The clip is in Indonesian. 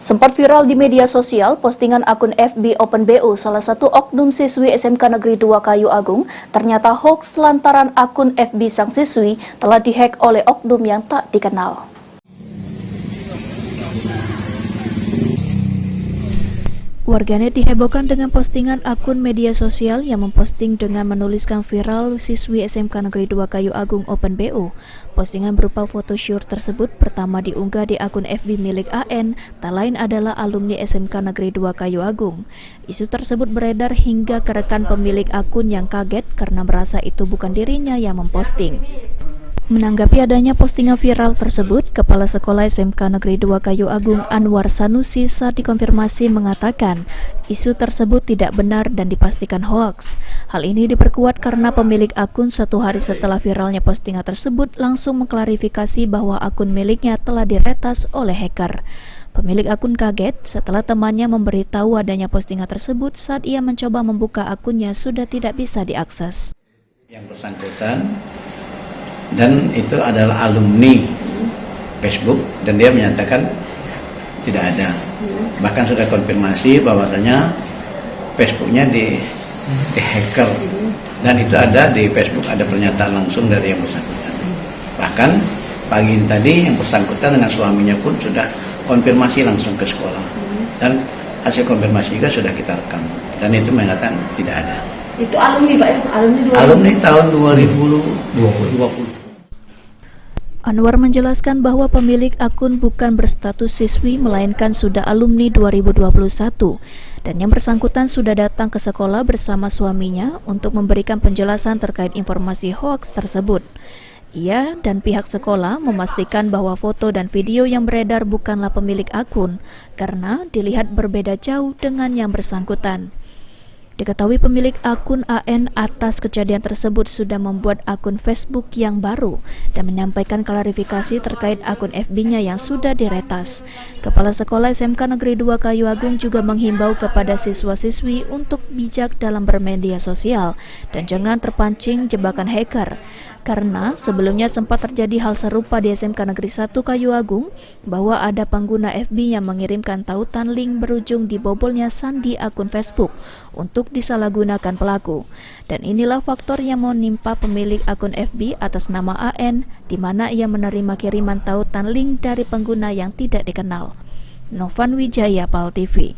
Sempat viral di media sosial, postingan akun FB Open BO salah satu oknum siswi SMK Negeri 2 Kayu Agung ternyata hoax lantaran akun FB sang siswi telah dihack oleh oknum yang tak dikenal. Warganet dihebohkan dengan postingan akun media sosial yang memposting dengan menuliskan viral siswi SMK Negeri 2 Kayu Agung Open BO. Postingan berupa foto syur tersebut pertama diunggah di akun FB milik AN, tak lain adalah alumni SMK Negeri 2 Kayu Agung. Isu tersebut beredar hingga ke rekan pemilik akun yang kaget karena merasa itu bukan dirinya yang memposting. Menanggapi adanya postingan viral tersebut, Kepala Sekolah SMK Negeri 2 Kayu Agung Anwar Sanusi saat dikonfirmasi mengatakan isu tersebut tidak benar dan dipastikan hoaks. Hal ini diperkuat karena pemilik akun satu hari setelah viralnya postingan tersebut langsung mengklarifikasi bahwa akun miliknya telah diretas oleh hacker. Pemilik akun kaget setelah temannya memberitahu adanya postingan tersebut saat ia mencoba membuka akunnya sudah tidak bisa diakses. Yang bersangkutan dan itu adalah alumni Facebook dan dia menyatakan tidak ada. Bahkan sudah konfirmasi bahwasanya Facebooknya di hacker dan itu ada di Facebook, ada pernyataan langsung dari yang bersangkutan. Bahkan pagi ini tadi yang bersangkutan dengan suaminya pun sudah konfirmasi langsung ke sekolah dan hasil konfirmasi juga sudah kita rekam dan itu mengatakan tidak ada. Itu alumni Pak ya? Alumni tahun 2020. Anwar menjelaskan bahwa pemilik akun bukan berstatus siswi melainkan sudah alumni 2021 dan yang bersangkutan sudah datang ke sekolah bersama suaminya untuk memberikan penjelasan terkait informasi hoaks tersebut. Ia dan pihak sekolah memastikan bahwa foto dan video yang beredar bukanlah pemilik akun karena dilihat berbeda jauh dengan yang bersangkutan. Diketahui pemilik akun AN atas kejadian tersebut sudah membuat akun Facebook yang baru dan menyampaikan klarifikasi terkait akun FB-nya yang sudah diretas. Kepala Sekolah SMK Negeri 2 Kayu Agung juga menghimbau kepada siswa-siswi untuk bijak dalam bermedia sosial dan jangan terpancing jebakan hacker. Karena sebelumnya sempat terjadi hal serupa di SMK Negeri 1 Kayu Agung bahwa ada pengguna FB yang mengirimkan tautan link berujung dibobolnya sandi akun Facebook untuk disalahgunakan pelaku. Dan inilah faktor yang menimpa pemilik akun FB atas nama AN di mana ia menerima kiriman tautan link dari pengguna yang tidak dikenal. Novan Wijaya, PAL TV.